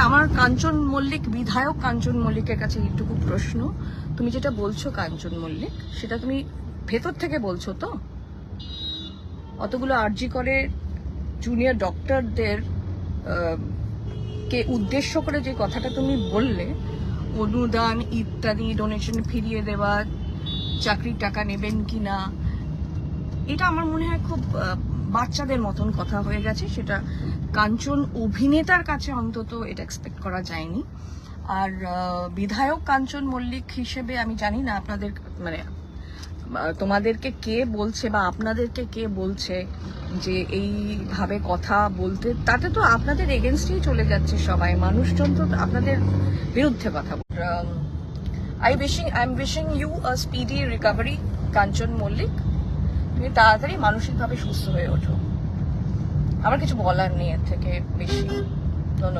আমার কাঞ্চন মল্লিক, বিধায়ক কাঞ্চন মল্লিকের কাছে এইটুকু প্রশ্ন, তুমি যেটা বলছো কাঞ্চন মল্লিক, সেটা তুমি ভেতর থেকে বলছো তো? অতগুলো আরজি করে জুনিয়র ডক্টরদের কে উদ্দেশ্য করে যে কথাটা তুমি বললে, অনুদান ইত্যাদি, ডোনেশন ফিরিয়ে দেওয়া, চাকরির টাকা নেবেন কিনা, এটা আমার মনে হয় খুব বাচ্চাদের মতন কথা হয়ে গেছে। সেটা কাঞ্চন অভিনেতার কাছে অন্তত এটা এক্সপেক্ট করা যায়নি। আর বিধায়ক কাঞ্চন মল্লিক হিসেবে আমি জানি না আপনাদের মানে তোমাদেরকে কে বলছে বা আপনাদেরকে কে বলছে যে এইভাবে কথা বলতে, তাতে তো আপনাদের এগেনস্টেই চলে যাচ্ছে সবাই, মানুষজন তো আপনাদের বিরুদ্ধে কথা বলে। I am wishing you a speedy recovery Kanchan Mallick. তুমি তাড়াতাড়ি মানসিকভাবে সুস্থ হয়ে ওঠো। আমার কিছু বলার নেই এর থেকে বেশি।